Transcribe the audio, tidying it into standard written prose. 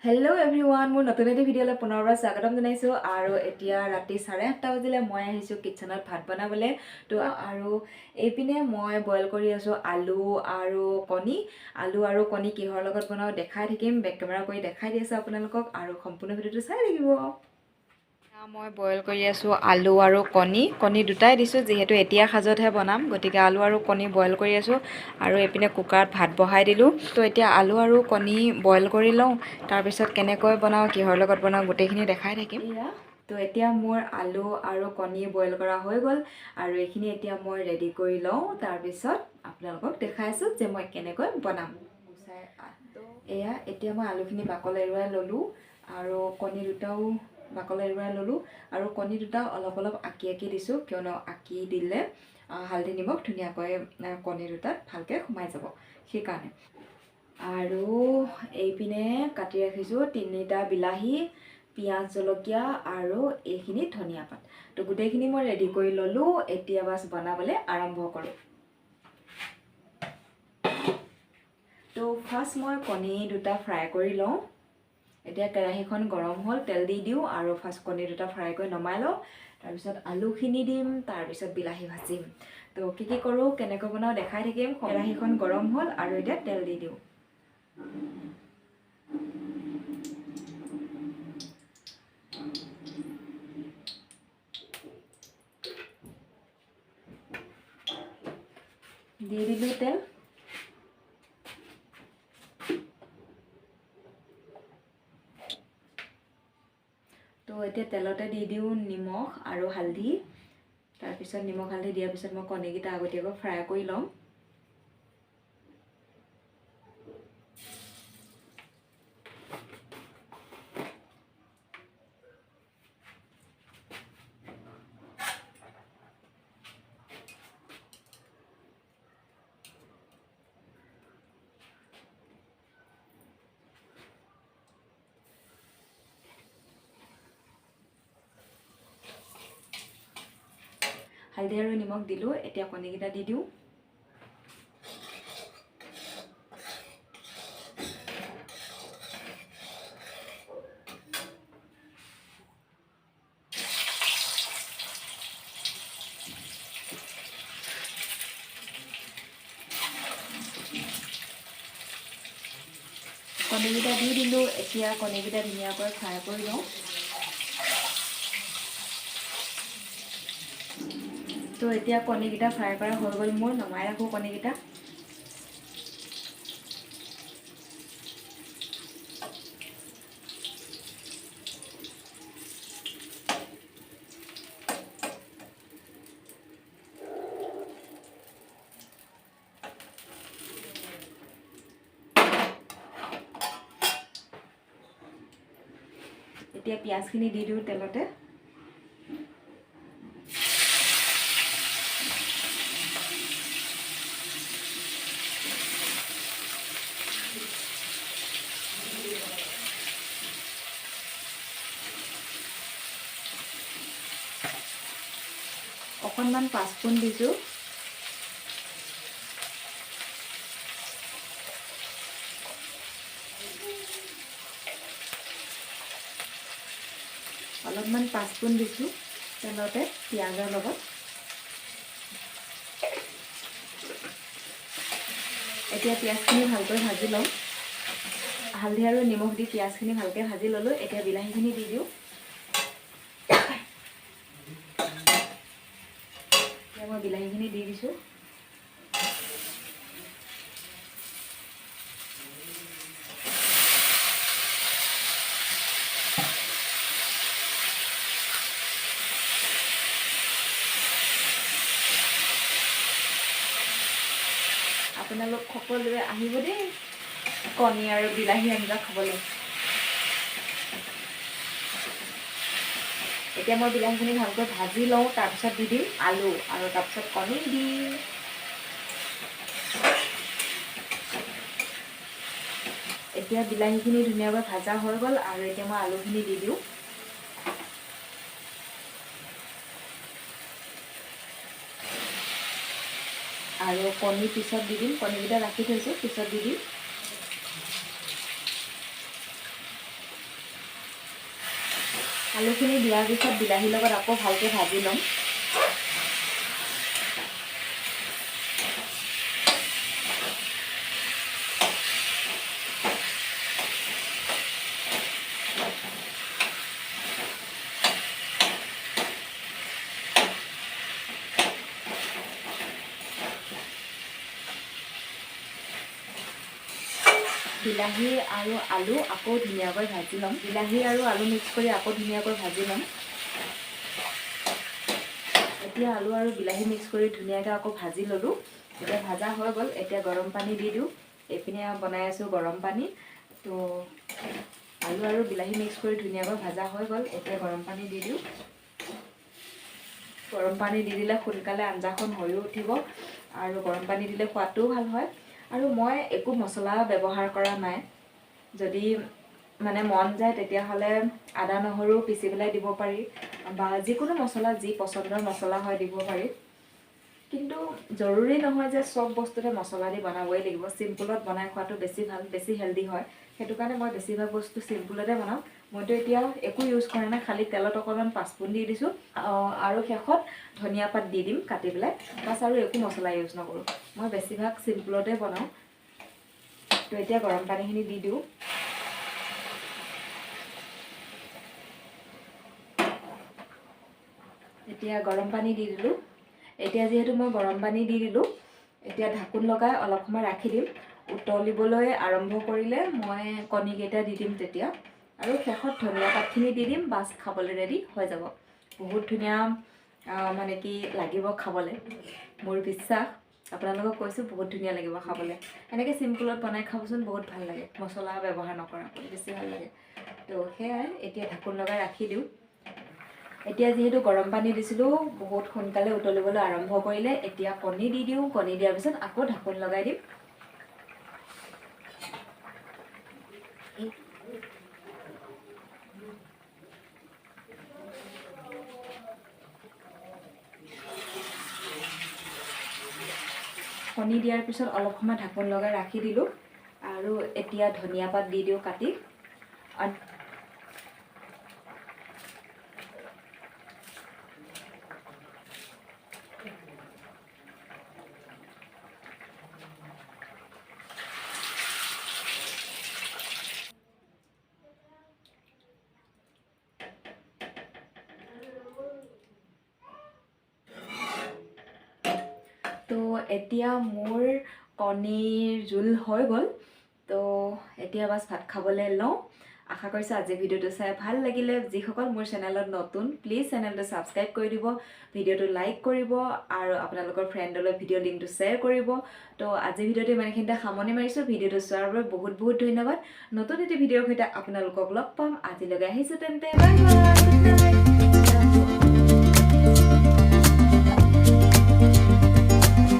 Hello' everyone, মোৰ নতুন এটি ভিডিঅ'লৈ পুনৰবাৰ স্বাগতম জনাইছোঁ। আৰু এতিয়া ৰাতি 8:30 বাজিলে মই আহিছোঁ কিটচেনত ভাত বনাবলৈ। তো আৰু এইপিনে মই বইল কৰি আছোঁ আলু আৰু কণী। আলু আৰু কণী কিহৰ লগত বনাওঁ দেখাই থাকিম, বেক কেমেৰা কৰি দেখাই দি আছোঁ আপোনালোকক, আৰু সম্পূৰ্ণ ভিডিঅ'টো চাই থাকিব। মই বইল কৰি আছোঁ আলু আৰু কণী দুটাই দিছোঁ, যিহেতু এতিয়া সাজতহে বনাম, গতিকে আলু আৰু কণী বইল কৰি আছোঁ। আৰু এইপিনে কুকাৰত ভাত বহাই দিলোঁ। তো এতিয়া আলু আৰু কণী বইল কৰি লওঁ, তাৰপিছত কেনেকৈ বনাওঁ কিহৰ লগত বনাওঁ গোটেইখিনি দেখাই থাকিম। তো এতিয়া মোৰ আলু আৰু কণী বইল কৰা হৈ গ'ল, আৰু এইখিনি এতিয়া মই ৰেডি কৰি লওঁ, তাৰপিছত আপোনালোকক দেখাই আছোঁ যে মই কেনেকৈ বনাম। এয়া এতিয়া মই আলুখিনি বাকল এৰুৱাই ল'লোঁ, আৰু কণী দুটাও বাকল এৰুৱাই ল'লোঁ, আৰু কণী দুটা অলপ অলপ আঁকি আঁকি দিছোঁ, কিয়নো আঁকি দিলে হালধি নিমখ ধুনীয়াকৈ কণী দুটাত ভালকৈ সোমাই যাব, সেইকাৰণে। আৰু এইপিনে কাটি ৰাখিছোঁ 3টা বিলাহী, পিঁয়াজ, জলকীয়া, আৰু এইখিনি ধনিয়া পাত। তো গোটেইখিনি মই ৰেডি কৰি ল'লোঁ, এতিয়া বাছ বনাবলৈ আৰম্ভ কৰোঁ। তো ফাৰ্ষ্ট মই কণী দুটা ফ্ৰাই কৰি লওঁ। এতিয়া কেৰাহীখন গৰম হ'ল, তেল দি দিওঁ, আৰু ফাৰ্ষ্ট কণী দুটা ফ্ৰাই কৰি নমাই লওঁ, তাৰপিছত আলুখিনি দিম, তাৰপিছত বিলাহী ভাজিম। তো কি কৰোঁ কেনেকৈ বনাওঁ দেখাই থাকিম। কেৰাহীখন গৰম হ'ল, আৰু এতিয়া তেল দি দিওঁ। দি দিলোঁ তেল। তো এতিয়া তেলতে দি দিওঁ নিমখ আৰু হালধি। তাৰপিছত নিমখ হালধি দিয়াৰ পিছত মই কণীকেইটা আগতীয়াকৈ ফ্ৰাই কৰি ল'ম। হালধি আৰু নিমখ দিলোঁ, এতিয়া কণীকেইটা দি দিওঁ। কণীকেইটা দি দিলোঁ, এতিয়া কণীকেইটা ধুনীয়াকৈ ফ্ৰাই কৰি লওঁ। তো এতিয়া কণীকেইটা ফ্ৰাই কৰা হৈ গ'ল মোৰ, নমাই ৰাখোঁ কণীকেইটা। এতিয়া পিঁয়াজখিনি দি দিওঁ তেলতে। অকণমান পাঁচফোৰণ দিছোঁ। অলপমান পাঁচফোৰণ দিছোঁ তেলতে পিঁয়াজৰ লগত। এতিয়া পিঁয়াজখিনি ভালকৈ ভাজি লওঁ। হালধি আৰু নিমখ দি পিঁয়াজখিনি ভালকৈ ভাজি ল'লোঁ, এতিয়া বিলাহীখিনি দি দিওঁ। এতিয়া মই বিলাহীখিনি দি দিছোঁ। আপোনালোক সকলোৱে আহিব দেই কণী আৰু বিলাহী আঞ্জা খাবলৈ। এতিয়া মই বিলাহীখিনি ভালকৈ ভাজি লওঁ, তাৰপিছত দি দিম আলু, আৰু তাৰপিছত কণী দিম। এতিয়া বিলাহীখিনি ধুনীয়াকৈ ভাজা হৈ গ'ল, আৰু এতিয়া মই আলুখিনি দি দিওঁ। আৰু কণী পিছত দি দিম, কণীকেইটা ৰাখি থৈছোঁ, পিছত দি দিম। আলুখিনি দিয়াৰ পিছত বিলাহীৰ লগত আকৌ ভালকৈ ভাজি ল'ম। বিলাহী আৰু আলু আকৌ ধুনীয়াকৈ ভাজি ল'ম। বিলাহী আৰু আলু মিক্স কৰি আকৌ ধুনীয়াকৈ ভাজি ল'ম। এতিয়া আলু আৰু বিলাহী মিক্স কৰি ধুনীয়াকৈ আকৌ ভাজি ল'লোঁ। এতিয়া ভাজা হৈ গ'ল। এতিয়া গৰম পানী দি দিওঁ। এইপিনে বনাই আছোঁ গৰম পানী। তো আলু আৰু বিলাহী মিক্স কৰি ধুনীয়াকৈ ভাজা হৈ গ'ল। এতিয়া গৰম পানী দি দিওঁ। গৰম পানী দি দিলে সোনকালে আঞ্জাখন হৈও উঠিব আৰু গৰম পানী দিলে সোৱাদটোও ভাল হয়। আৰু মই একো মছলা ব্যৱহাৰ কৰা নাই। যদি মানে মন যায় তেতিয়াহ'লে আদা নহৰু পিচি পেলাই দিব পাৰি বা যিকোনো মছলা যি পচন্দৰ মছলা হয় দিব পাৰি। কিন্তু জৰুৰী নহয় যে চব বস্তুতে মছলা দি বনাবই লাগিব। চিম্পুলত বনাই খোৱাটো বেছি ভাল, বেছি হেল্ডি হয়। সেইটো কাৰণে মই বেছিভাগ বস্তু চিম্পুলতে বনাওঁ। মইতো এতিয়া একো ইউজ কৰা নাই, খালি তেলত অকণমান পাঁচফোৰণ দি দিছোঁ আৰু শেষত ধনিয়া পাত দি দিম কাটি পেলাই। বাছ আৰু একো মছলা ইউজ নকৰোঁ। মই বেছিভাগ চিম্পুলতে বনাওঁ। তো এতিয়া গৰম পানীখিনি দি দিওঁ। এতিয়া গৰম পানী দি দিলোঁ। এতিয়া যিহেতু মই গৰম পানী দি দিলোঁ, এতিয়া ঢাকোন লগাই অলপ সময় ৰাখি দিম। উতলিবলৈ আৰম্ভ কৰিলে মই কণীকেইটা দি দিম তেতিয়া। আৰু শেষত ধনিয়া পাতখিনি দি দিম। বাছ খাবলৈ ৰেডি হৈ যাব। বহুত ধুনীয়া মানে কি লাগিব খাবলৈ। মোৰ বিশ্বাস, আপোনালোকক কৈছোঁ বহুত ধুনীয়া লাগিব খাবলৈ। এনেকৈ চিম্পুলত বনাই খাবচোন, বহুত ভাল লাগে। মছলা ব্যৱহাৰ নকৰাকৈ বেছি ভাল লাগে। তো সেয়াই, এতিয়া ঢাকোন লগাই ৰাখি দিওঁ। এতিয়া যিহেতু গৰম পানী দিছিলোঁ, বহুত সোনকালে উতলিবলৈ আৰম্ভ কৰিলে। এতিয়া কণী দি দিওঁ। কণী দিয়াৰ পিছত আকৌ ঢাকোন লগাই দিম। কণী দিয়াৰ পিছত অলপ সময় ঢাকোন লগাই ৰাখি দিলোঁ। আৰু এতিয়া ধনিয়া পাত দি দিওঁ কাটি। তো এতিয়া মোৰ কণীৰ জোল হৈ গ'ল। তো এতিয়া বাছ ভাত খাবলৈ লওঁ। আশা কৰিছোঁ আজি ভিডিঅ'টো চাই ভাল লাগিলে। যিসকল মোৰ চেনেলত নতুন, প্লিজ চেনেলটো ছাবস্ক্ৰাইব কৰি দিব, ভিডিঅ'টো লাইক কৰিব আৰু আপোনালোকৰ ফ্ৰেণ্ডলৈ ভিডিঅ' লিংকটো শ্বেয়াৰ কৰিব। তো আজি ভিডিঅ'টো ইমানখিনিতে সামৰণি মাৰিছোঁ। ভিডিঅ'টো চোৱাৰ বাবে বহুত বহুত ধন্যবাদ। নতুন এটি ভিডিঅ'ৰ সৈতে আপোনালোকক লগ পাম। আজিলৈকে আহিছোঁ তেন্তে, বাই বাই।